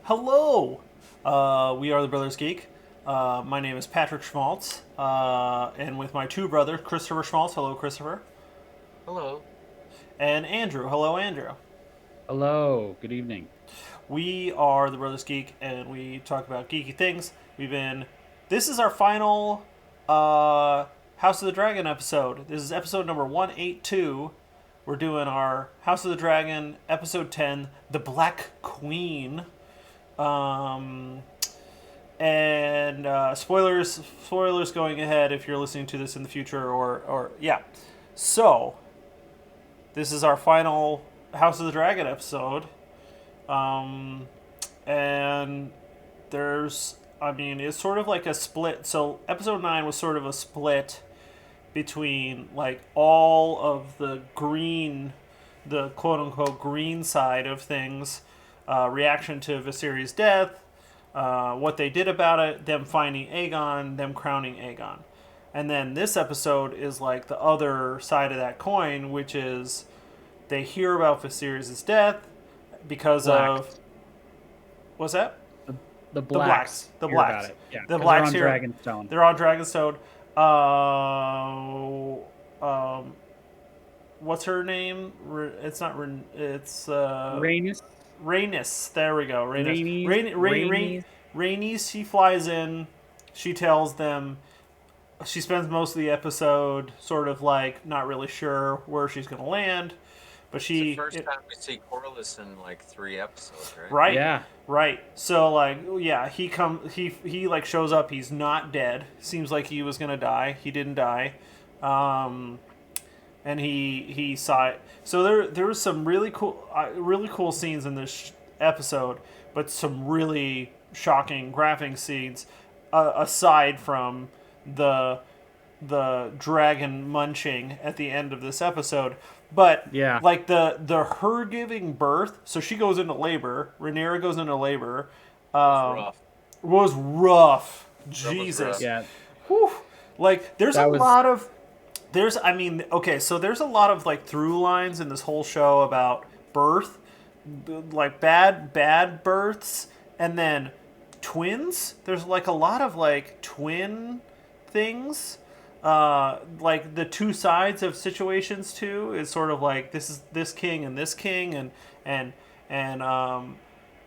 Hello! We are the Brothers Geek. My name is Patrick Schmaltz, and with my two brothers, Christopher Schmaltz. Hello, Christopher. Hello. And Andrew. Hello, Andrew. Hello, good evening. We are the Brothers Geek, and we talk about geeky things. This is our final House of the Dragon episode. This is episode number 182. We're doing our House of the Dragon episode 10, The Black Queen. Um, and spoilers going ahead if you're listening to this in the future, or yeah. So, this is our final House of the Dragon episode. And it's sort of like a split. So, episode 9 was sort of a split between, like, all of the quote unquote green side of things, reaction to Viserys' death, what they did about it, them finding Aegon, them crowning Aegon. And then this episode is like the other side of that coin, which is they hear about Viserys' death because Blacks. of... What's that? The blacks. The hear blacks. About it. Yeah, The 'cause blacks they're here. on Dragonstone. They're on Dragonstone. What's her name? It's not. It's Rhaenys. Rhaenys. There we go. Rhaenys. Rhaenys. Rhaenys. She flies in. She tells them. She spends most of the episode sort of like not really sure where she's going to land, but It's the first time we see Corlys in like 3 episodes, right? Right. Yeah. Right. So like, yeah, he like shows up. He's not dead. Seems like he was gonna die. He didn't die. And he saw it. So there was some really cool scenes in this episode, but some really shocking, graphic scenes. Aside from the dragon munching at the end of this episode, but Yeah. like the her giving birth. So she goes into labor. Rhaenyra goes into labor. Rough. Was rough. was Jesus. rough. Yeah. Whew. Like there's That a was- lot of okay, so there's a lot of like through lines in this whole show about birth, like bad births, and then twins. There's like a lot of like twin things. Like the two sides of situations too is sort of like this is this king and this king and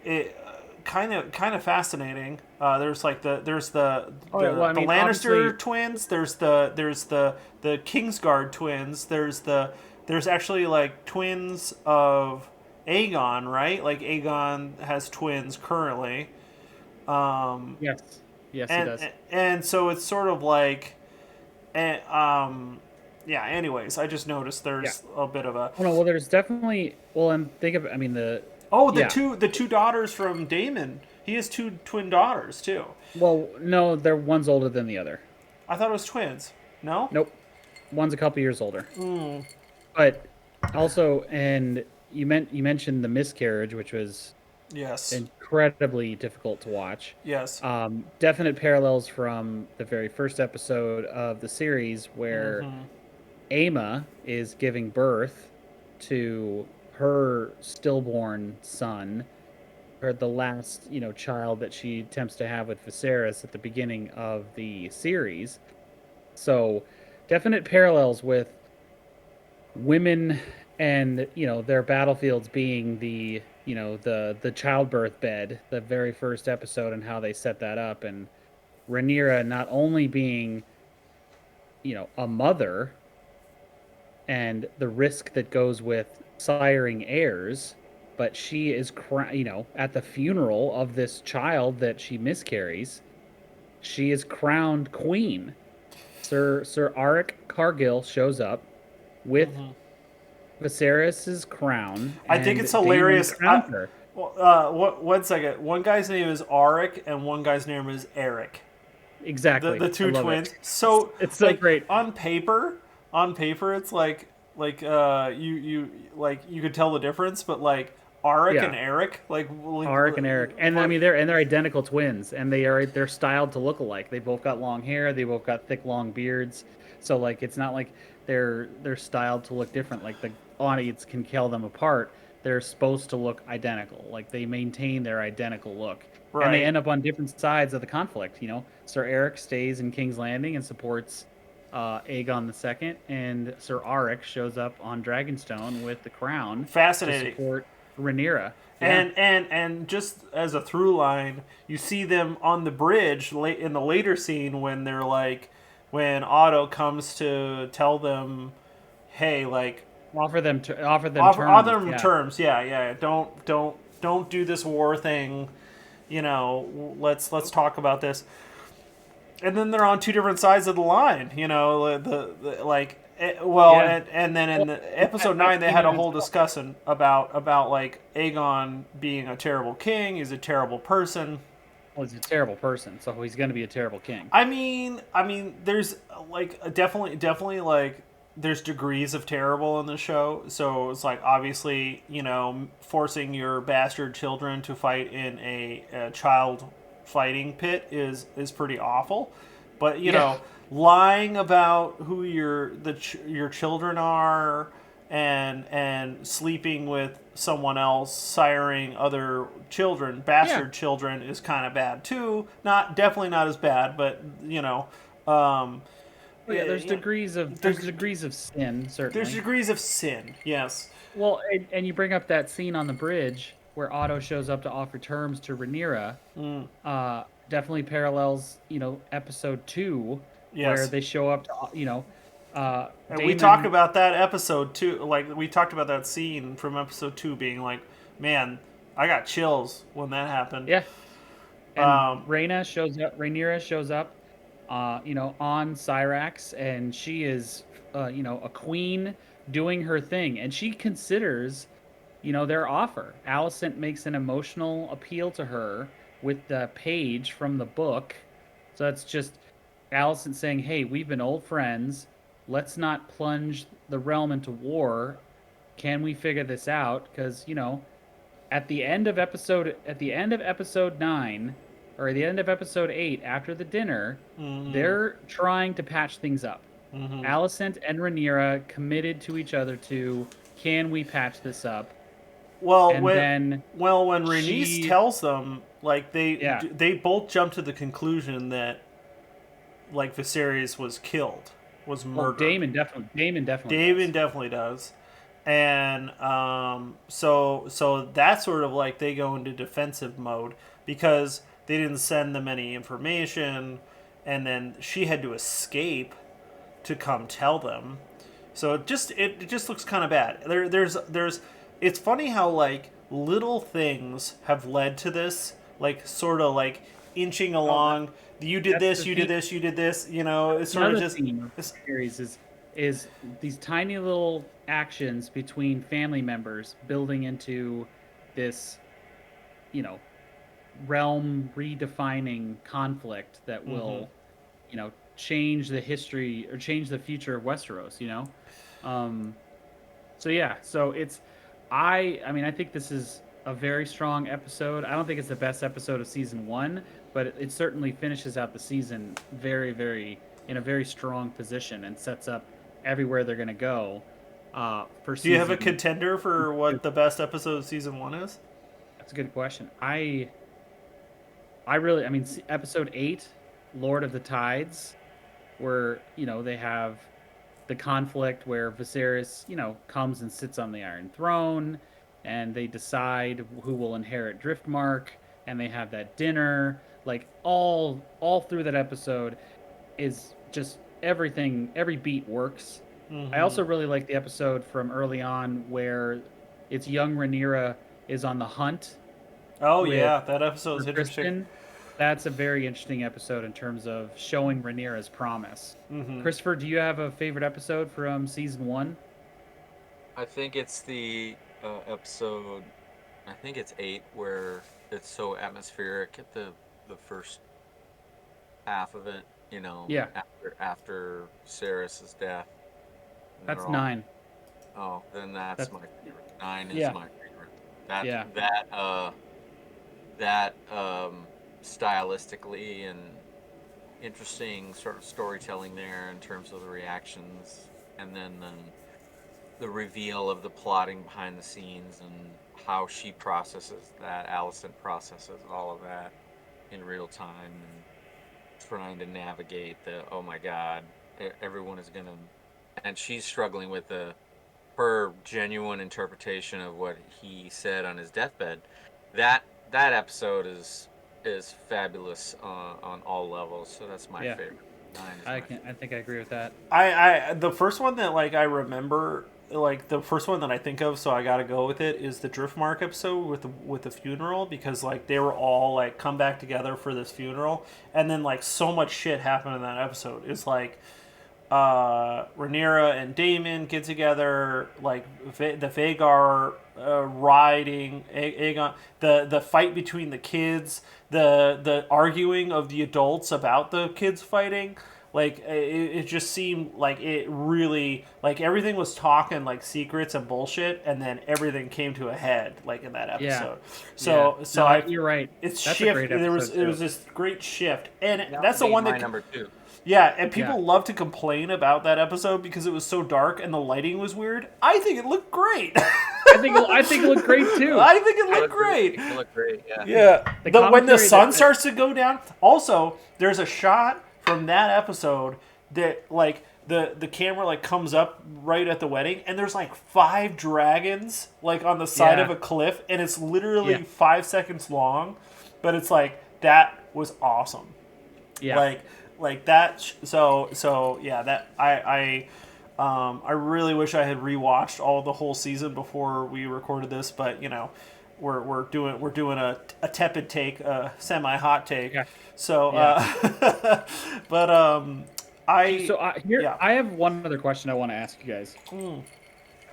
it kind of fascinating. There's like the Lannister obviously- twins. There's the Kingsguard twins. There's actually like twins of Aegon, right? Like Aegon has twins currently. Yes. Yes, and, he does. And so it's sort of like, yeah. Anyways, I just noticed there's a bit of a Oh no. Well, there's definitely. Well, and think of. I mean, the the yeah. two daughters from Daemon. He has two twin daughters too. Well, no, they're one's older than the other. I thought it was twins. No. Nope. One's a couple years older. But also, and you mentioned the miscarriage, which was Yes. incredibly difficult to watch. Yes. Definite parallels from the very first episode of the series where Aemma is giving birth to her stillborn son, or the last, child that she attempts to have with Viserys at the beginning of the series. So, definite parallels with women and, their battlefields being the the childbirth bed, the very first episode, and how they set that up, and Rhaenyra not only being a mother and the risk that goes with siring heirs, but she is at the funeral of this child that she miscarries, she is crowned queen. Sir Arik Cargill shows up with Viserys's crown. I think and it's Daemon hilarious. crowns her. One second. One guy's name is Arik, and one guy's name is Eric. Exactly. The two I love twins. it. So It's so like, great. on paper, it's like you could tell the difference, but like Arik Yeah. and Eric, Arik and Eric, and I mean they're identical twins, and they're styled to look alike. They both got long hair. They both got thick, long beards. So like it's not like they're styled to look different. Like the audience can tell them apart. they're supposed to look identical. Like they maintain their identical look. And they Right. end up on different sides of the conflict. Sir Eric stays in King's Landing and supports Aegon II, and Sir Auric shows up on Dragonstone with the crown to Fascinating. support Rhaenyra. Yeah. And just as a through line, you see them on the bridge late in the later scene when they're like, when Otto comes to tell them, hey, like, Offer them offer terms. other Yeah. terms. Yeah, yeah. Don't do this war thing. Let's talk about this. And then they're on two different sides of the line. The like. Well, Yeah. and then in Well, the episode that 9, they scene had in a whole itself. discussion about like Aegon being a terrible king. He's a terrible person. Well, he's a terrible person, so he's going to be a terrible king. I mean, there's like definitely like there's degrees of terrible in the show. So it's like obviously forcing your bastard children to fight in a child fighting pit is pretty awful. But Yeah. lying about who your children are and sleeping with someone else, siring other children, Yeah. bastard children, is kind of bad too. Not definitely not as bad, but um, Oh yeah, there's you know, degrees of there- there's degrees of sin, there's certainly. degrees of sin. Yes. Well, and you bring up that scene on the bridge where Otto shows up to offer terms to Rhaenyra. Definitely parallels, episode 2, where Yes. they show up to, And we talked Damon. about that episode too. Like we talked about that scene from episode 2 being like, man, I got chills when that happened. Yeah, and Um, Rhaenyra shows up, on Cyrax, and she is, a queen doing her thing, and she considers, their offer. Alicent makes an emotional appeal to her with the page from the book. So that's just Alicent saying, "Hey, we've been old friends. Let's not plunge the realm into war. Can we figure this out? Because at the end of episode 9, or at the end of episode 8, after the dinner, they're trying to patch things up. Alicent and Rhaenyra committed to each other to, can we patch this up? well, And when then when Rhaenys she, tells them, like yeah. they both jump to the conclusion that like Viserys was killed, was Well, murdered. Damon definitely David does. definitely does. And so that's sort of like they go into defensive mode because they didn't send them any information, and then she had to escape to come tell them. So it just looks kind of bad. There's it's funny how like little things have led to this, like sort of like inching Oh, along. You did that's this, the you did theme. this, you did this. It's sort of Another just theme of it's, the series is these tiny little actions between family members building into this, you know, realm redefining conflict that will, change the history or change the future of Westeros. Um, so yeah, so I mean, I think this is a very strong episode. I don't think it's the best episode of season 1, but it certainly finishes out the season very, very in a very strong position and sets up everywhere they're going to go for Do you have a season contender for 2. what the best episode of season 1 is? That's a good question. I mean, episode 8, Lord of the Tides, where, they have the conflict where Viserys, comes and sits on the Iron Throne, and they decide who will inherit Driftmark, and they have that dinner. Like all through that episode is just everything. Every beat works. I also really like the episode from early on where it's young Rhaenyra is on the hunt Oh with yeah, that episode for is interesting. Kristen. That's a very interesting episode in terms of showing Rhaenyra's promise. Christopher, do you have a favorite episode from season 1? I think it's the episode. I think it's 8 where it's so atmospheric at the first half of it. Yeah, After Cerys' death. And that's they're all 9. then that's That's my favorite. 9 is yeah, my favorite. That yeah. that that stylistically and interesting sort of storytelling there in terms of the reactions, and then the reveal of the plotting behind the scenes and how she processes that. Allison processes all of that in real time and trying to navigate the, oh my God, everyone is gonna, and she's struggling with her genuine interpretation of what he said on his deathbed. That episode is fabulous on all levels. So that's my Yeah. favorite. 9 is I my can. favorite. I think I agree with that. I the first one that like I remember, like the first one that I think of, so I got to go with it, is the Driftmark episode with the funeral, because like they were all like come back together for this funeral, and then like so much shit happened in that episode. It's like Rhaenyra and Daemon get together, like the Vagar riding Aegon, the fight between the kids, the arguing of the adults about the kids fighting. Like it just seemed like it really, like everything was talking like secrets and bullshit, and then everything came to a head like in that episode. So Yeah. so No, I you're right. it's That's a shift. great There was episode, it was too. this great shift, and That that's the would be one my that number 2. yeah, and people love to complain about that episode because it was so dark and the lighting was weird. I think it looked great. I think it looked great too. I think it looked great. It looked great. Yeah. Yeah. The When the commentary sun that- starts to go down. Also, there's a shot from that episode that like the camera like comes up right at the wedding, and there's like 5 dragons like on the side Yeah. of a cliff, and it's literally Yeah. 5 seconds long, but it's like that was awesome. Yeah. Like that. So yeah. That I really wish I had rewatched all the whole season before we recorded this, but you know, we're doing a tepid take, a semi hot take. Yeah. So, Yeah. but yeah. I have one other question I want to ask you guys.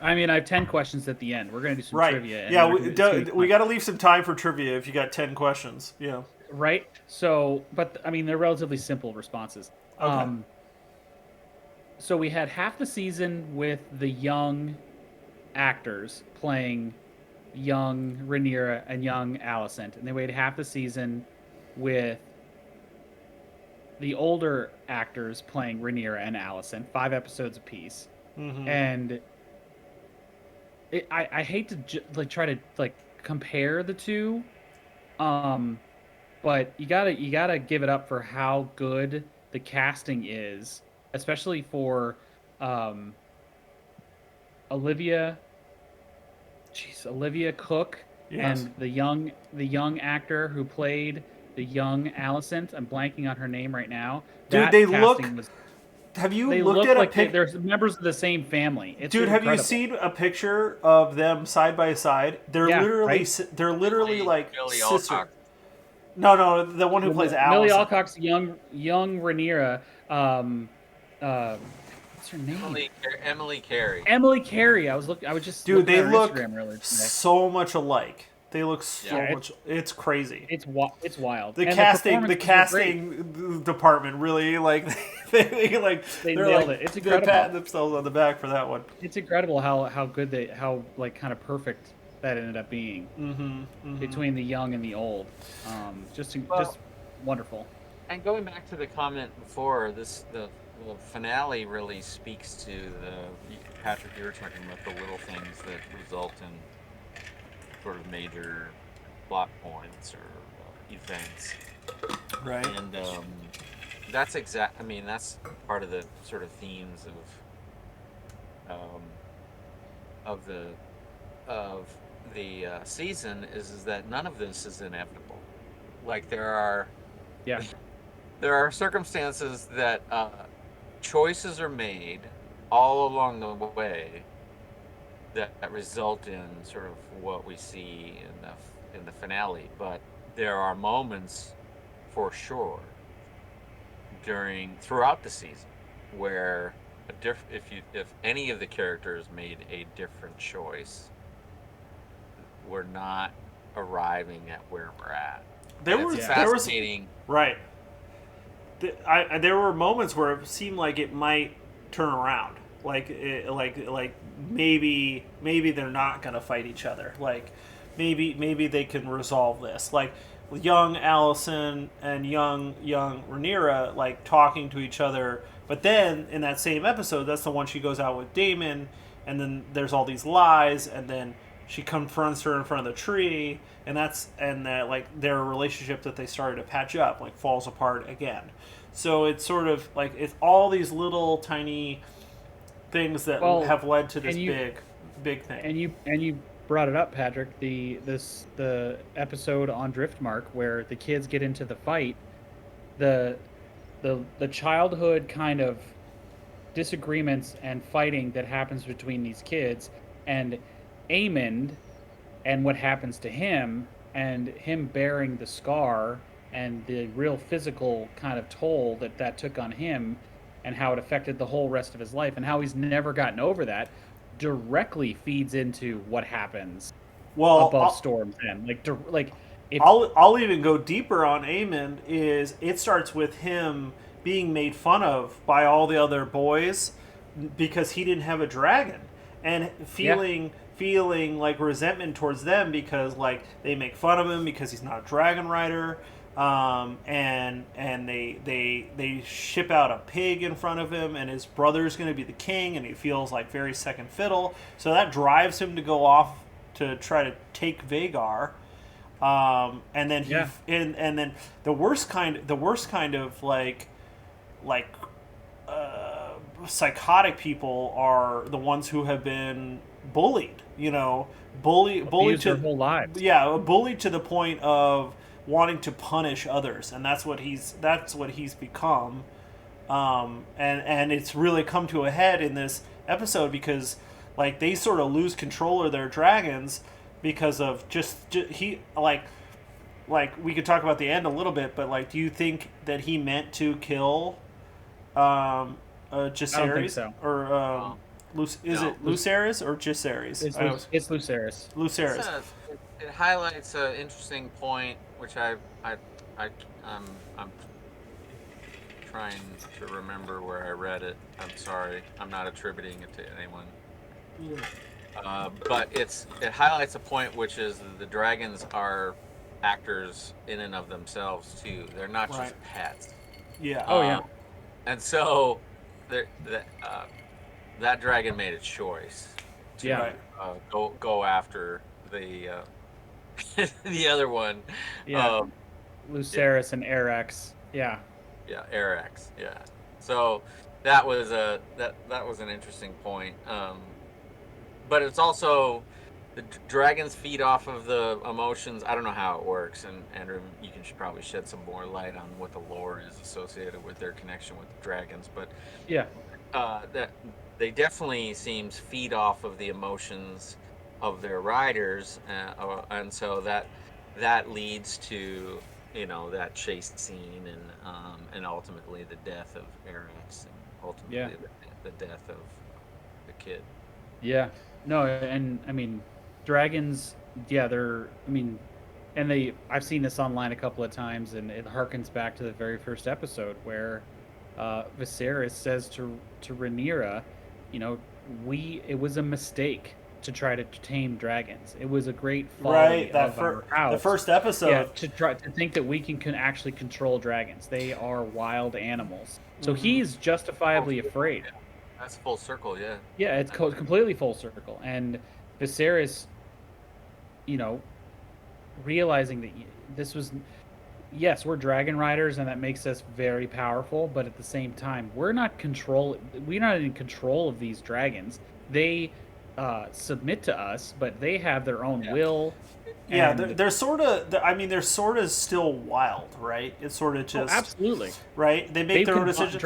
I mean, I have 10 questions at the end. We're gonna do some Right. trivia. and Yeah. we're gonna be- We got to leave some time for trivia if you got 10 questions. Yeah. right. So, but I mean, they're relatively simple responses. Okay. So we had half the season with the young actors playing young Rhaenyra and young Alicent, and then we had half the season with the older actors playing Rhaenyra and Alicent, 5 episodes apiece. Mm-hmm. And I hate to try to like compare the two, but you gotta give it up for how good the casting is, especially for Olivia Cook Yes. and the young actor who played the young Alicent. I'm blanking on her name right now. Dude, That they casting look. was- Have you they looked look at a like pic? they're members of the same family. It's Dude, have you incredible. seen a picture of them side by side? They're Yeah, literally right? they're literally like Millie sister. Alcock. No, the one who plays Millie Alice. Alcock's young Rhaenyra. What's her name? Emily Carey. Emily Carey. I was just Dude, looking they at her look Instagram earlier today. so much alike. They look so Yeah. much. It's crazy. It's wild. The And casting, the performances were great. casting department really like they like They they're nailed like it. It's they're incredible. patting themselves on the back for that one. It's incredible how good how like kind of perfect that ended up being between the young and the old. Just wonderful. And going back to the comment before, the finale really speaks to Patrick, you were talking about the little things that result in sort of major plot points or events. Right. And that's I mean, that's part of the sort of themes of the season is that none of this is inevitable. Like there are circumstances that choices are made all along the way that result in sort of what we see in the finale. But there are moments, for sure, throughout the season where if any of the characters made a different choice, we're not arriving at where we're at. There And was it's there was fascinating. right. There were moments where it seemed like it might turn around. Like maybe they're not gonna fight each other. Like maybe they can resolve this. Like young Allison and young Rhaenyra like talking to each other. But then in that same episode, that's the one she goes out with Daemon, and then there's all these lies, and then she confronts her in front of the tree, and that like their relationship that they started to patch up like falls apart again. So it's sort of like it's all these little tiny things that Well, have led to this and you big thing. and you brought it up, Patrick. The episode on Driftmark where the kids get into the fight, the the childhood kind of disagreements and fighting that happens between these kids and Amond and what happens to him and him bearing the scar and the real physical kind of toll that took on him and how it affected the whole rest of his life and how he's never gotten over that directly feeds into what happens Well, above Storm's End. Like if I'll even go deeper on Amon. Is it starts with him being made fun of by all the other boys because he didn't have a dragon, and feeling like resentment towards them because like they make fun of him because he's not a dragon rider, and they ship out a pig in front of him, and his brother's going to be the king, and he feels like very second fiddle. So that drives him to go off to try to take Vagar. And then and then the worst kind of like psychotic people are the ones who have been bullied. Bullied to their whole lives. Yeah, bullied to the point of wanting to punish others, and that's what he's become. And it's really come to a head in this episode because like they sort of lose control of their dragons because of just he like we could talk about the end a little bit, but like, do you think that he meant to kill Jacaerys? I don't think so. Or is it Lucerys or Jacaerys? It's Lucerys. Lucerys. It highlights an interesting point, which I'm trying to remember where I read it. I'm sorry, I'm not attributing it to anyone. But it highlights a point, which is the dragons are actors in and of themselves too. They're not just pets. Yeah. Oh yeah. And so that dragon made a choice to go after the the other one. Yeah. Lucerys and Arax. Yeah. Yeah, Arax. Yeah. So that was an interesting point. But it's also the dragons feed off of the emotions. I don't know how it works, and Andrew, you can probably shed some more light on what the lore is associated with their connection with the dragons. But yeah, that they definitely seems feed off of the emotions of their riders, and so that leads to that chase scene and ultimately the death of Arax and ultimately the death of the kid. Yeah. No, and I mean, dragons, and I've seen this online a couple of times, and it harkens back to the very first episode where Viserys says to Rhaenyra, it was a mistake to try to tame dragons. It was a great folly of our house. The first episode. To try to think that we can actually control dragons. They are wild animals. So he's justifiably afraid. Yeah. That's full circle, yeah. Yeah, it's completely full circle. And Viserys, realizing that this was, yes, we're dragon riders, and that makes us very powerful. But at the same time, we're not in control of these dragons. They submit to us, but they have their own will. Yeah, they're sort of. They're sort of still wild, right? It's sort of just absolutely right. They make their own decisions.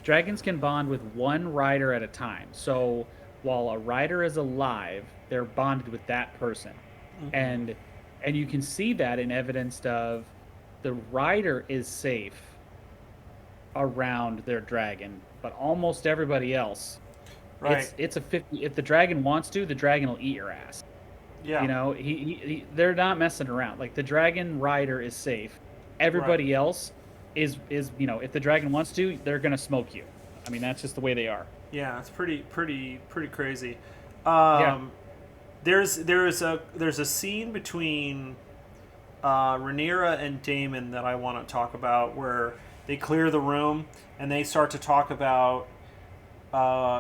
Dragons can bond with one rider at a time. So while a rider is alive, they're bonded with that person, and you can see that in evidence of the rider is safe around their dragon, but almost everybody else. Right. It's a 50. If the dragon wants to, the dragon will eat your ass. Yeah. They're not messing around. Like the dragon rider is safe. Everybody else is if the dragon wants to, they're gonna smoke you. I mean, that's just the way they are. Yeah, it's pretty crazy. There's a scene between Rhaenyra and Daemon that I want to talk about where they clear the room and they start to talk about.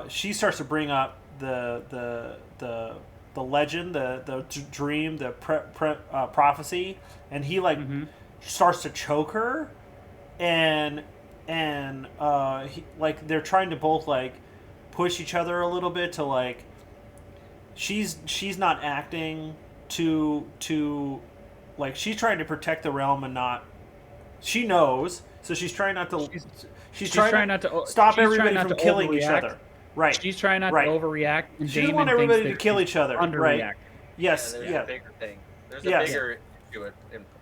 She starts to bring up the legend, the dream, the prophecy, and he like starts to choke her, and like they're trying to both like push each other a little bit to like she's not acting to like she's trying to protect the realm and not she knows, so she's trying not to she's trying not to stop everybody from killing each other. Right. She's trying not to overreact. And she doesn't want everybody to kill each other. Right. Yes. There's a bigger thing. There's a bigger issue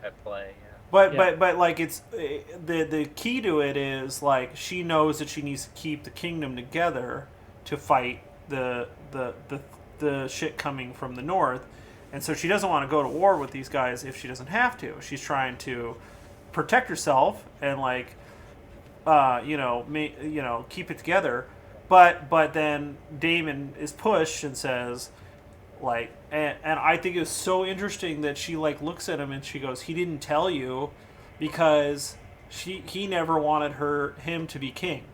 at play. Yeah. But like it's the key to it is like she knows that she needs to keep the kingdom together to fight the shit coming from the north, and so she doesn't want to go to war with these guys if she doesn't have to. She's trying to protect herself and like keep it together. But then Damon is pushed and says, like, and I think it was so interesting that she like looks at him and she goes, "He didn't tell you because he never wanted him to be king.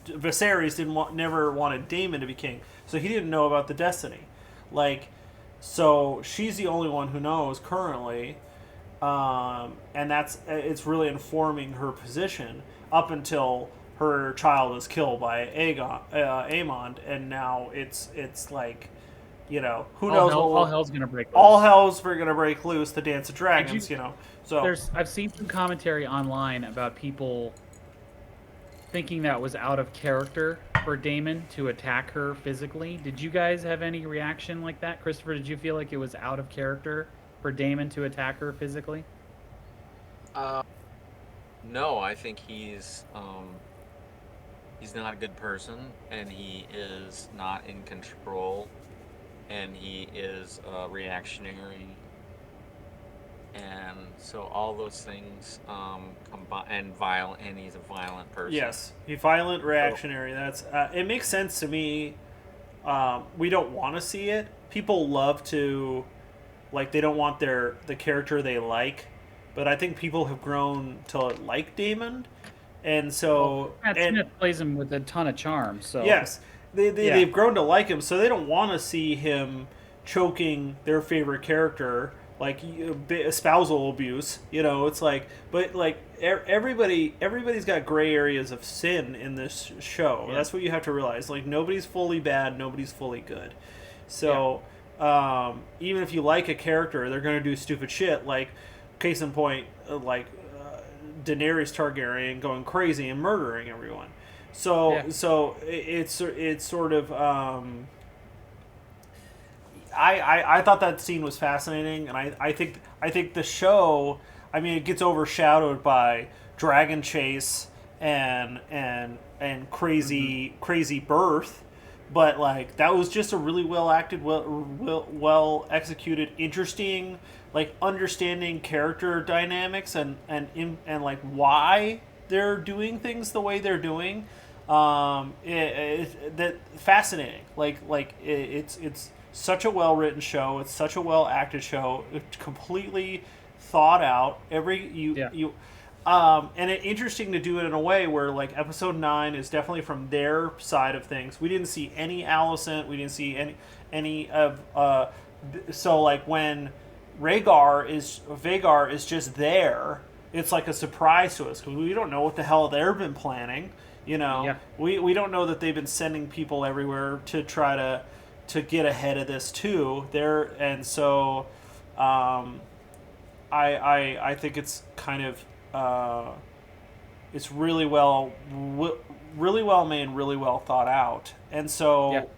Viserys never wanted Damon to be king, so he didn't know about the destiny. Like, so she's the only one who knows currently, and it's really informing her position up until her child is killed by Aemond, and now it's like, who knows? All hell's gonna break loose. All hell's gonna break loose. The Dance of Dragons, So I've seen some commentary online about people thinking that was out of character for Daemon to attack her physically. Did you guys have any reaction like that, Christopher? Did you feel like it was out of character for Daemon to attack her physically? No, I think he's not a good person, and he is not in control, and he is reactionary, and so all those things combine, and violent, and he's a violent person. Yes, he's violent, reactionary. That's it makes sense to me. We don't want to see it. People love to, like, they don't want the character they like, but I think people have grown to like Daemon. And so Matt Smith plays him with a ton of charm. So yes, they've grown to like him, so they don't want to see him choking their favorite character, like spousal abuse. It's like, but like everybody's got gray areas of sin in this show. Yeah. That's what you have to realize. Like, nobody's fully bad, nobody's fully good. So even if you like a character, they're going to do stupid shit. Like, case in point, like Daenerys Targaryen going crazy and murdering everyone. So it's sort of I thought that scene was fascinating, and I think the show, I mean, it gets overshadowed by Dragon Chase and crazy birth, but like that was just a really well acted, well executed, interesting, like understanding character dynamics and like why they're doing things the way they're doing. That fascinating. It's such a well written show. It's such a well acted show. It's completely thought out. And it's interesting to do it in a way where like episode 9 is definitely from their side of things. We didn't see any Alicent. We didn't see any of so like when Vagar is just there, it's like a surprise to us because we don't know what the hell they've been planning. We don't know that they've been sending people everywhere to try to get ahead of this too. I think it's kind of it's really well made, really well thought out, and so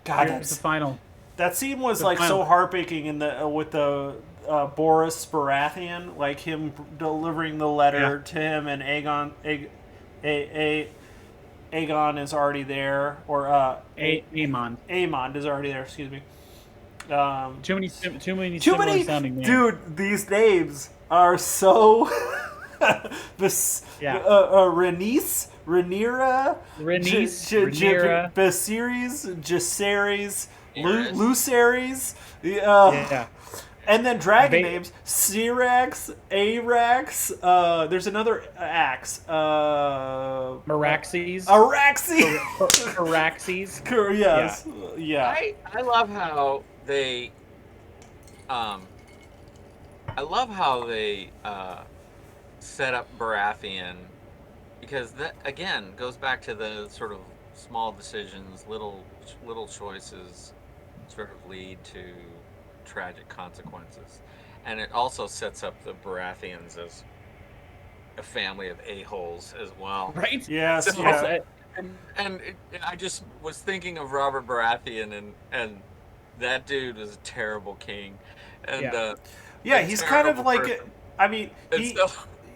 that's the final. That scene was like so heartbreaking with the Boris Baratheon, like him delivering the letter to him, and Aegon is already there, or Aemond is already there. Excuse me. Too many similar sounding names. Dude, these names are so. Rhaenys, Rhaenyra, Viserys, Jacaerys, Lucerys. And then dragon Ba- names: Syrax, Arax. There's another axe. Meraxes. Araxi. Araxes. Yes. Yeah. I love how they I love how they set up Baratheon, because that again goes back to the sort of small decisions, little choices sort of lead to tragic consequences. And it also sets up the Baratheons as a family of a-holes as well. Right? Yes. So, Yeah. I just was thinking of Robert Baratheon, and that dude was a terrible king, and Yeah. Yeah. a He's kind of terrible like. person. I mean, And he. so,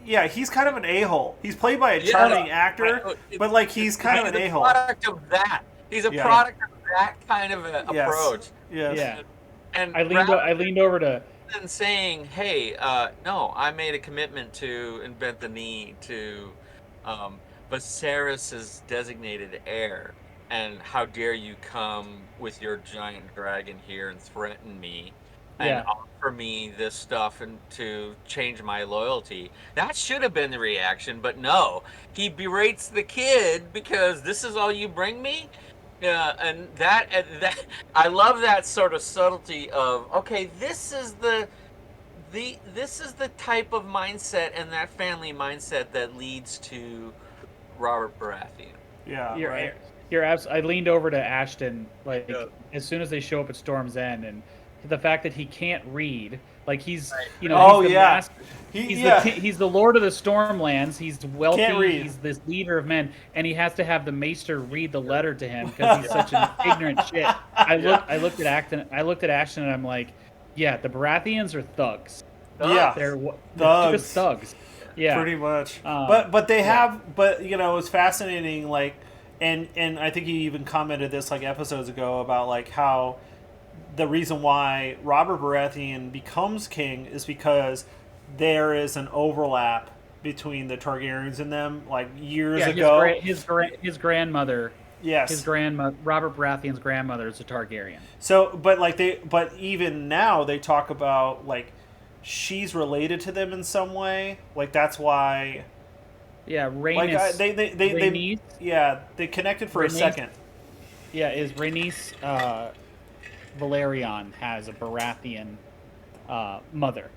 Yeah, he's kind of an a-hole. He's played by a yeah, charming actor, it's- but like he's kind of an he's a a-hole. product of that. He's a Yeah. product of that kind of a Yes. approach. Yes. Yeah. And I leaned over to. than saying, "Hey, no, I made a commitment to invent the knee to Viserys's designated heir, and how dare you come with your giant dragon here and threaten me, and Yeah. offer me this stuff and to change my loyalty." That should have been the reaction, but no, he berates the kid because this is all you bring me. Yeah, and that I love that sort of subtlety of, okay, this is the type of mindset and that family mindset that leads to Robert Baratheon. Yeah. You're, Right. I leaned over to Ashton like Yeah. as soon as they show up at Storm's End, and the fact that he can't read, like he's Right. Oh, he's the yeah. master, Yeah. he's the Lord of the Stormlands. He's wealthy. Can't read. He's this leader of men, and he has to have the Maester read the letter to him because he's such an ignorant shit. I looked at Ashton, and I'm like, yeah, the Baratheons are thugs. Yeah. They're Thugs. just thugs. Yeah. Pretty much. Um, But they yeah. have, but it's fascinating, like, and I think he even commented this like episodes ago about like how the reason why Robert Baratheon becomes king is because there is an overlap between the Targaryens and them, like years ago. His grandmother. Yes. His grandmother, Robert Baratheon's grandmother, is a Targaryen. So, but even now they talk about like she's related to them in some way. Like that's why. Yeah, Like Rhaenys. they yeah, they connected for a Rhaenys- second. Yeah, is Rhaenys Valerion has a Baratheon mother.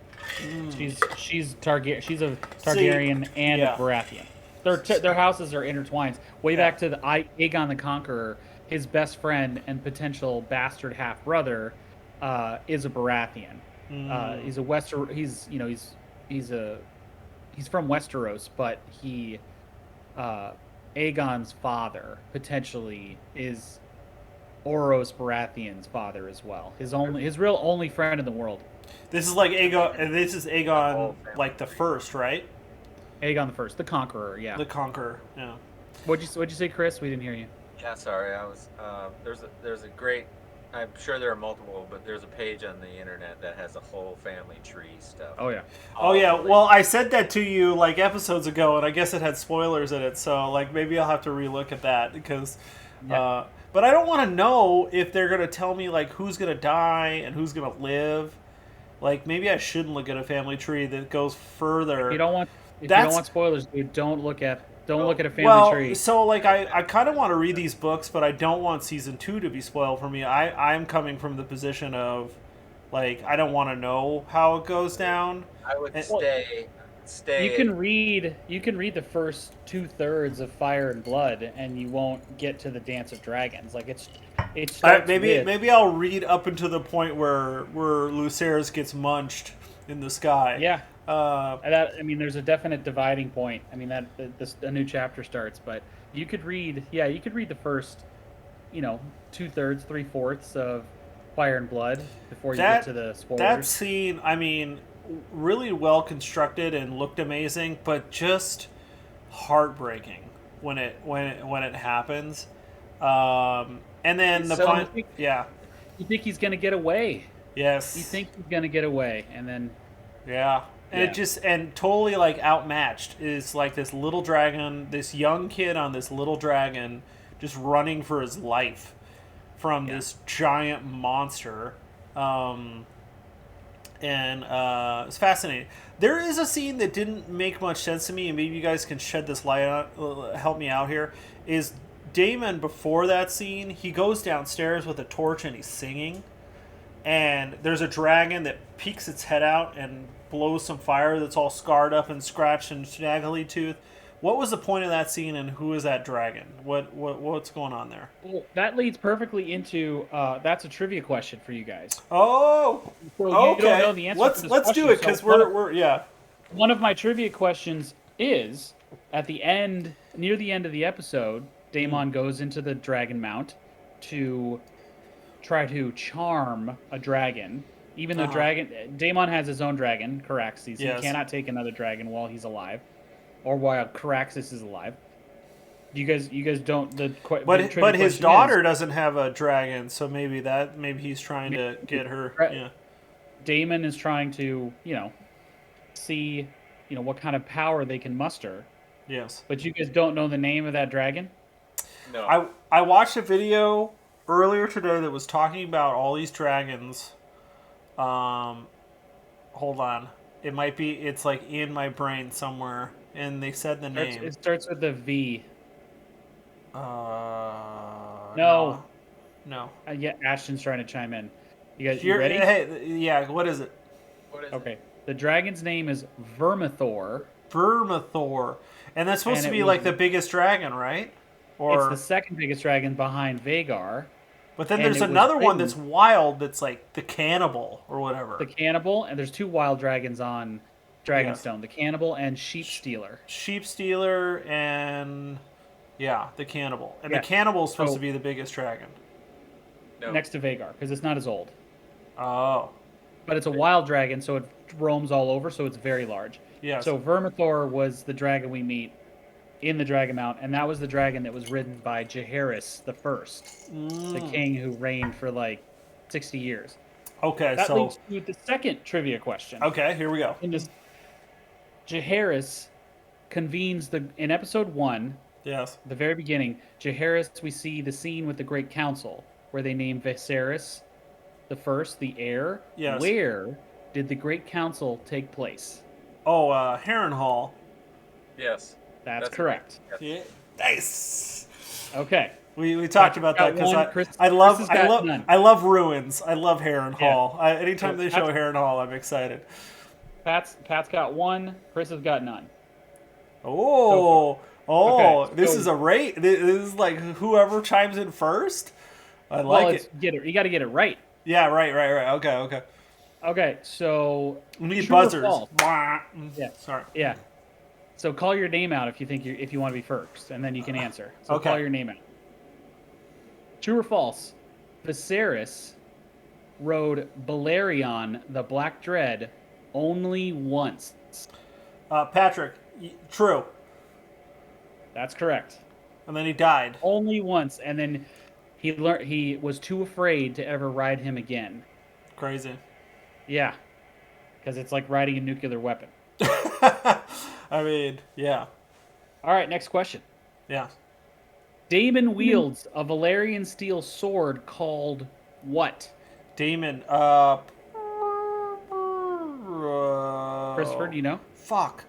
She's a Targaryen and yeah. a Baratheon. Their houses are intertwined. Way back to Aegon the Conqueror, his best friend and potential bastard half brother is a Baratheon. He's a he's from Westeros, but Aegon's father potentially is Oros Baratheon's father as well. His real only friend in the world. This is like Aegon, and this is whole Aegon, family like the first, right? Aegon the First, the Conqueror. Yeah. The Conqueror. Yeah. What'd you say, Chris? We didn't hear you. Yeah, sorry, I was. There's a great. I'm sure there are multiple, but there's a page on the internet that has a whole family tree stuff. Oh yeah. Oh yeah. Well, I said that to you like episodes ago, and I guess it had spoilers in it. So like maybe I'll have to relook at that because. Yeah. But I don't want to know if they're gonna tell me like who's gonna die and who's gonna live. Like maybe I shouldn't look at a family tree that goes further. If you don't want spoilers, dude, don't look at a family tree. So like I kind of want to read these books, but I don't want season 2 to be spoiled for me. I'm coming from the position of like I don't want to know how it goes down. I would And- stay. You can read the first 2/3 of Fire and Blood, and you won't get to the Dance of Dragons. Like it starts maybe I'll read up until the point where Lucerys gets munched in the sky. Yeah. There's a definite dividing point. I mean, a new chapter starts, but you could read the first, 2/3, 3/4 of Fire and Blood before you get to the spoilers. That scene, I mean, really well constructed and looked amazing, but just heartbreaking when it happens. And then You think he's gonna get away? Yes. You think he's gonna get away, and then Yeah. And Yeah. it just totally like outmatched is like this little dragon, this young kid on this little dragon just running for his life from this giant monster. and it's fascinating. There is a scene that didn't make much sense to me, and maybe you guys can shed this light on, help me out here. Is Damon before that scene? He goes downstairs with a torch and he's singing, and there's a dragon that peeks its head out and blows some fire that's all scarred up and scratched and snaggly tooth. What was the point of that scene, and who is that dragon? What's going on there? Well, that leads perfectly into that's a trivia question for you guys. Oh, So you okay. don't know the answer to this Let's do question, it because so we're yeah. one of my trivia questions is at the end, near the end of the episode, Daemon goes into the dragon mount to try to charm a dragon. Even though Daemon has his own dragon, Caraxes. Yes. He cannot take another dragon while he's alive, or while Caraxes is alive. You guys don't. But his daughter doesn't have a dragon, so maybe he's trying to get her. Yeah. Daemon is trying to see what kind of power they can muster. Yes. But you guys don't know the name of that dragon? No. I watched a video earlier today that was talking about all these dragons. Hold on. It's like in my brain somewhere, and they said the name. It starts with a V. No. Yeah, Ashton's trying to chime in. You guys, you ready? Hey, yeah. What is it? Okay. The dragon's name is Vermithor. Vermithor, and that's supposed to be like the biggest dragon, right? It's the second biggest dragon behind Vagar. But then there's another one that's wild. That's like the cannibal or whatever. The cannibal, and there's two wild dragons on Dragonstone. Yes. The cannibal and Sheep Stealer. Sheep Stealer and the cannibal. And the cannibal's supposed to be the biggest dragon. No. Next to Vagar, because it's not as old. Oh. But it's a wild dragon, so it roams all over, so it's very large. Yeah. So Vermithor was the dragon we meet in the Dragon Mount, and that was the dragon that was ridden by Jaehaerys the First, the king who reigned for like 60 years. Okay, that leads to the second trivia question. Okay, here we go. Jaehaerys convenes in episode 1. Yes. The very beginning, Jaehaerys, we see the scene with the Great Council where they name Viserys the First, the heir. Yes. Where did the Great Council take place? Oh, Harrenhal. Yes. That's correct. Yeah. Nice. Okay. We talked about that because I love ruins. I love Harrenhal. Yeah. Anytime they show Harrenhal, I'm excited. Pat's got 1. Chris has got none. This is a rate. This is like whoever chimes in first. I like it. You got to get it right. Yeah, right. Okay, so we need buzzers. Yeah. Sorry. Yeah. So call your name out if you want to be first, and then you can answer. So call your name out. True or false? Viserys rode Balerion the Black Dread only once. Patrick, true. That's correct. And then he died. Only once, and then he was too afraid to ever ride him again. Crazy. Yeah, because it's like riding a nuclear weapon. I mean, yeah. All right, next question. Yeah. Daemon wields a Valyrian steel sword called what? Daemon. Christopher, do you know? Fuck.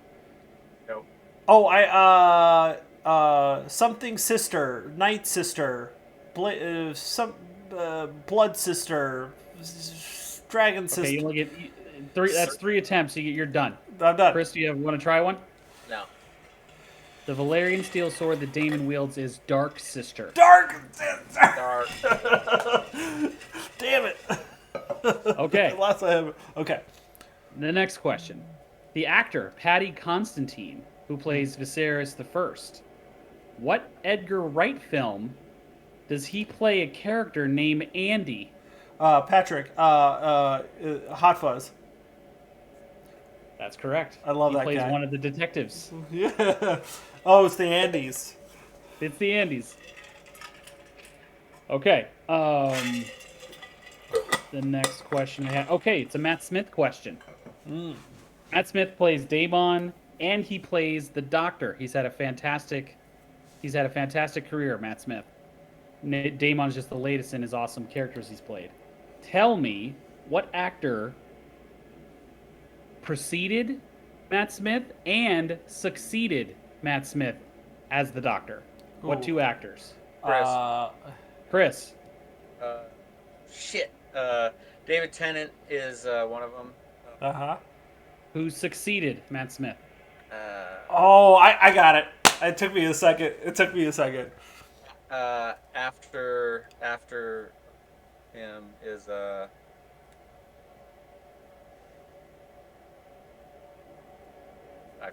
No. Oh, something sister, night sister, blood sister, dragon sister. Okay, you only get 3. That's 3 attempts. You're done. I'm done. Chris, do you want to try one? No. The Valyrian steel sword that Daemon wields is Dark Sister. Dark Sister. Dark. Damn it. Okay. Last I have. Okay. The next question. The actor Paddy Constantine, who plays Viserys the First, what Edgar Wright film does he play a character named Andy? Patrick. Hot Fuzz. That's correct. I love that guy. He plays one of the detectives. Yeah. Oh, it's the Andes. It's the Andes. Okay. The next question I have. Okay, it's a Matt Smith question. Matt Smith plays Daemon, and he plays the Doctor. He's had a fantastic career, Matt Smith. Daemon's just the latest in his awesome characters he's played. Tell me what actor preceded Matt Smith and succeeded Matt Smith as the Doctor? What Ooh. 2 actors? Chris. Chris. Shit. David Tennant is one of them. Uh-huh. Who succeeded Matt Smith? Oh, I got it. It took me a second. After him is I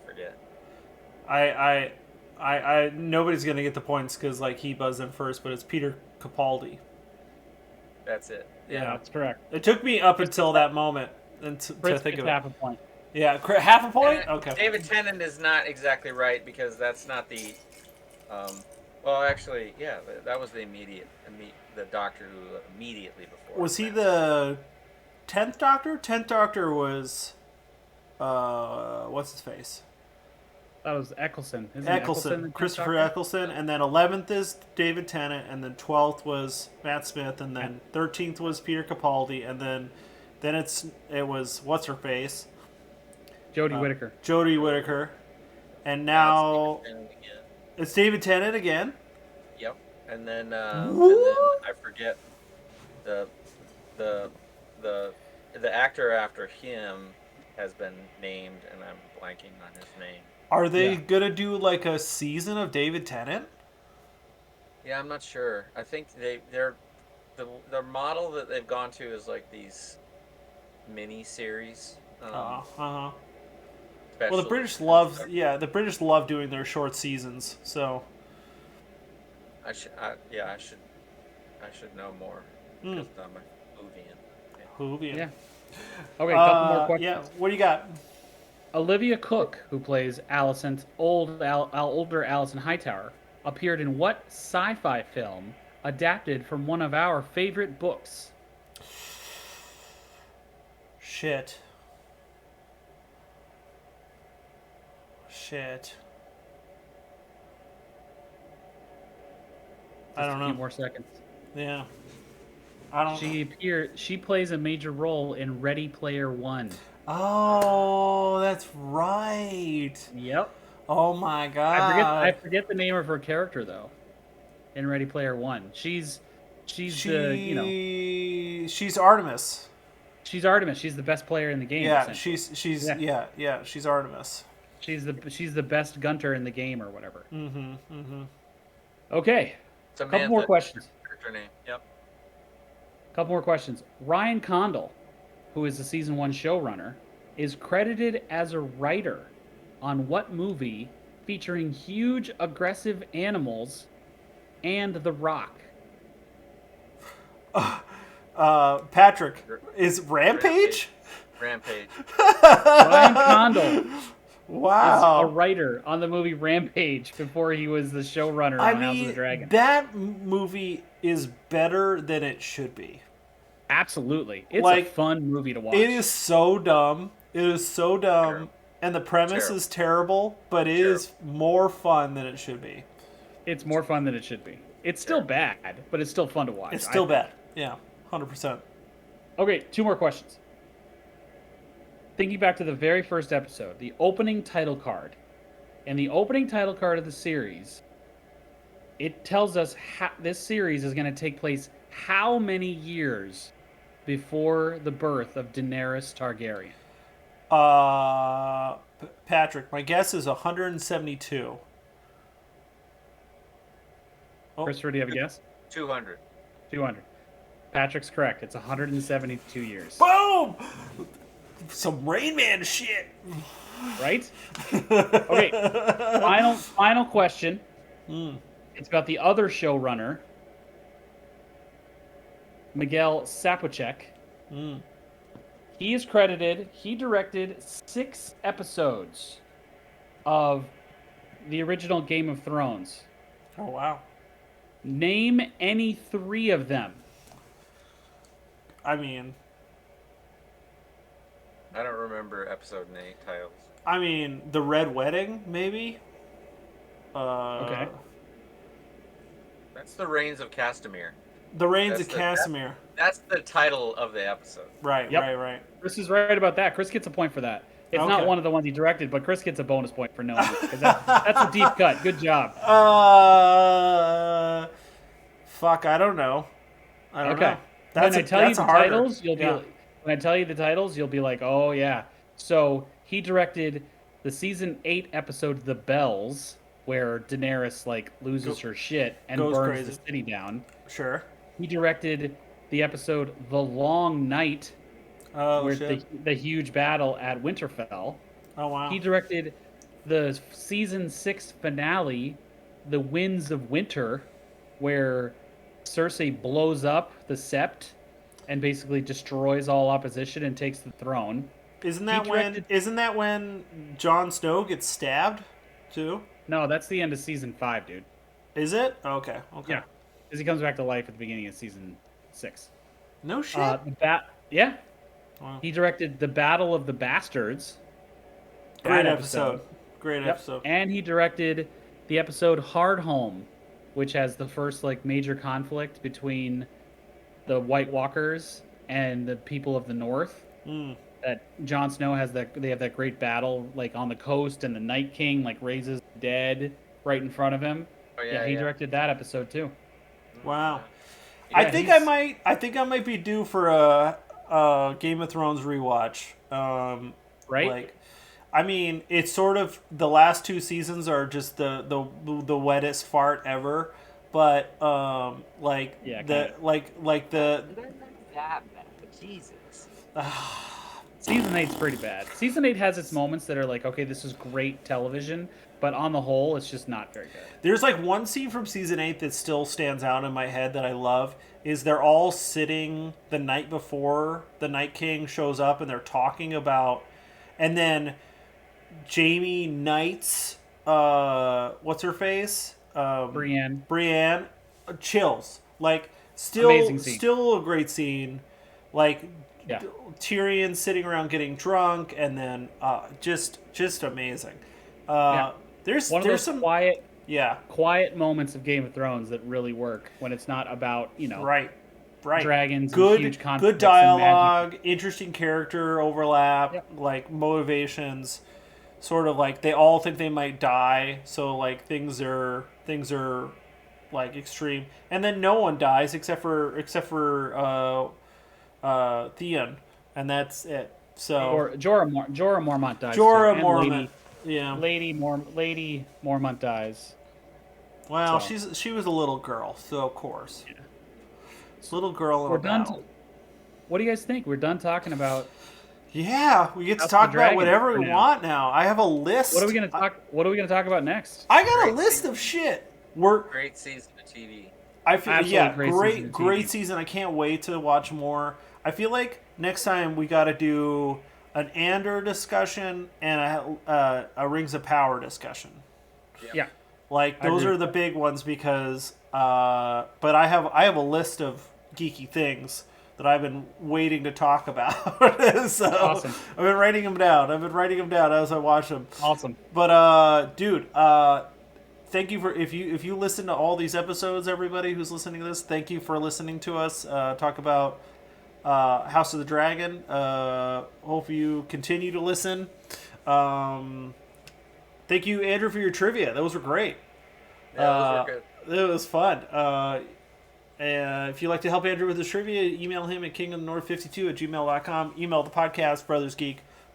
forget. I nobody's gonna get the points because like he buzzed in first, but it's Peter Capaldi. That's it. Yeah, that's correct. It took me up until that moment and to think of it. Half a point. Yeah, half a point. Okay. David Tennant is not exactly right because that's not the. Well, actually, yeah, that was the Doctor who immediately before. Was he the 10th Doctor? 10th Doctor was, what's his face? That was Eccleston. Eccleston, Christopher Eccleston, and then 11th is David Tennant, and then 12th was Matt Smith, and then 13th was Peter Capaldi, and then it was what's her face, Jodie Whittaker. Jodie Whittaker, and now it's David Tennant again. Yep, and then I forget the actor after him has been named, and I'm blanking on his name. Are they gonna do like a season of David Tennant? Yeah, I'm not sure. I think the model that they've gone to is like these mini series. Well, the British love doing their short seasons. So I should know more because I'm a Whovian. Yeah. Okay, a couple more questions. Yeah, what do you got? Olivia Cooke, who plays Alicent's older Alicent Hightower, appeared in what sci-fi film adapted from one of our favorite books? Shit. I don't know. A few more seconds. Yeah. I don't. She plays a major role in Ready Player One. Oh, that's right. Yep. Oh my god. I forget the name of her character though. In Ready Player One, she's She's Artemis. She's Artemis. She's the best player in the game. Yeah, she's Artemis. She's the best gunter in the game or whatever. Mm-hmm. Mm-hmm. Okay. A couple more questions. Character name. Yep. Couple more questions. Ryan Condal, who is the season 1 showrunner, is credited as a writer on what movie featuring huge aggressive animals and The Rock? Patrick, is Rampage? Rampage. Ryan Condal. Wow. Is a writer on the movie Rampage before he was the showrunner on House of the Dragon. That movie is better than it should be. Absolutely. It's a fun movie to watch. It is so dumb. Terrible. And the premise is terrible, but it is more fun than it should be. It's more fun than it should be. It's still bad, but it's still fun to watch. It's still bad. Yeah, 100%. Okay, 2 more questions. Thinking back to the very first episode, the opening title card. And the opening title card of the series, it tells us this series is going to take place how many years before the birth of Daenerys Targaryen? Patrick, my guess is 172. Christopher, do you have a guess? 200. 200. Patrick's correct. It's 172 years. Boom! Some Rain Man shit. Right? Okay. Final question. It's about the other showrunner, Miguel Sapochnik. He is credited. He directed 6 episodes of the original Game of Thrones. Oh, wow. Name any 3 of them. I mean, I don't remember episode name titles. I mean, The Red Wedding, maybe? Okay. That's The Reigns of Castamere. The Reigns of Castamere. That's the title of the episode. Right, Yep. right. Chris is right about that. Chris gets a point for that. It's Okay. not one of the ones he directed, but Chris gets a bonus point for knowing it because that's a deep cut. Good job. Fuck, I don't know. I don't Okay. know. That's When I tell you the harder. titles, Yeah. when I tell you the titles, you'll be like, "Oh yeah." So he directed the season 8 episode "The Bells," where Daenerys like loses her shit and goes burns crazy. the city down. Sure. He directed the episode "The Long Night," Oh where shit. the huge battle at Winterfell. Oh wow. He directed the season 6 finale, "The Winds of Winter," where Cersei blows up the Sept and basically destroys all opposition and takes the throne. Isn't that when Jon Snow gets stabbed too? No, that's the end of season 5, dude. Is it? Okay. Okay. Yeah, because he comes back to life at the beginning of season 6. No shit. Yeah. Wow. He directed the Battle of the Bastards. Great That episode. Great Yep. episode. And he directed the episode Hard Home, which has the first like major conflict between the White Walkers and the people of the North. That Jon Snow they have that great battle like on the coast, and the Night King like raises the dead right in front of him. Oh, Yeah, he directed that episode too. Wow. Yeah, I think I might be due for a Game of Thrones rewatch. Right? Like, I mean, it's sort of the last 2 seasons are just the wettest fart ever, but like Yeah, the kinda. like the They're not that bad, but Jesus. Season 8's pretty bad. Season 8 has its moments that are like, okay, this is great television, but on the whole, it's just not very good. There's like one scene from season 8 that still stands out in my head that I love is they're all sitting the night before the Night King shows up and they're talking about, and then Jamie Knight's what's her face? Brienne chills. Like Amazing scene. still a great scene. Like Yeah. Tyrion sitting around getting drunk and then just amazing. Yeah. There's One of those some quiet moments of Game of Thrones that really work when it's not about, right. dragons Good, and huge conflicts good and dialogue, interesting character overlap, Yep. like motivations. Sort of like they all think they might die, so like things are like extreme, and then no one dies except for Theon, and that's it. So Or Jorah Mormont dies. Jorah too, Mormont, Lady Mormont dies. Well, So. she was a little girl, so of course, Yeah. little girl in We're a done. battle. What do you guys think? We're done talking about. Yeah, we get to House of talk the about Dragon whatever for we now. want now. I have a list. What are we gonna talk about next? I got a Great list of shit. We're Great season of TV. I feel Absolutely great season of TV. season. I can't wait to watch more. I feel like next time we got to do an Andor discussion and a Rings of Power discussion. Yeah. Like I those agree. are the big ones because but I have a list of geeky things that I've been waiting to talk about. So Awesome. I've been writing them down. As I watch them. Awesome. But dude, thank you for if you listen to all these episodes, everybody who's listening to this, thank you for listening to us talk about House of the Dragon. Hope you continue to listen. Thank you, Andrew, for your trivia. Those were great. Yeah, those were good. It was fun. If you'd like to help Andrew with his trivia, email him at kingdomnorth52@gmail.com. Email the podcast,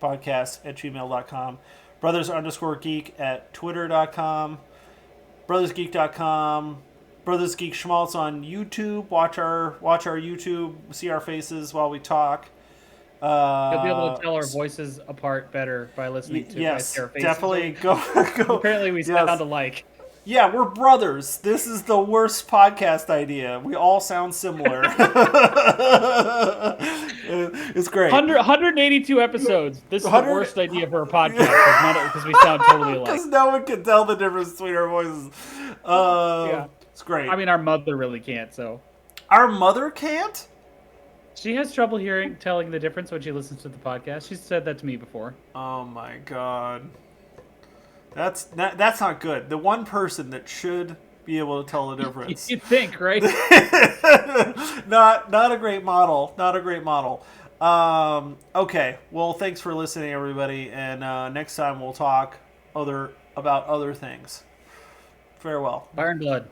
brothersgeekpodcast@gmail.com. Brothers_geek at twitter.com. Brothersgeek.com. Brothers Geek Schmaltz on YouTube. Watch our YouTube. See our faces while we talk. You'll be able to tell our voices apart better by listening to yes, our faces. definitely go. Apparently, we sound alike. Yeah, we're brothers. This is the worst podcast idea. We all sound similar. It's great. 182 episodes. This is the worst idea for a podcast because we sound totally alike. Because no one can tell the difference between our voices. It's great. I mean, our mother really can't, so. Our mother can't? She has trouble telling the difference when she listens to the podcast. She's said that to me before. Oh my god. That's not good. The one person that should be able to tell the difference. You'd think, right? Not a great model. Not a great model. Okay. Well, thanks for listening, everybody, and next time we'll talk about other things. Farewell. Fire and Blood.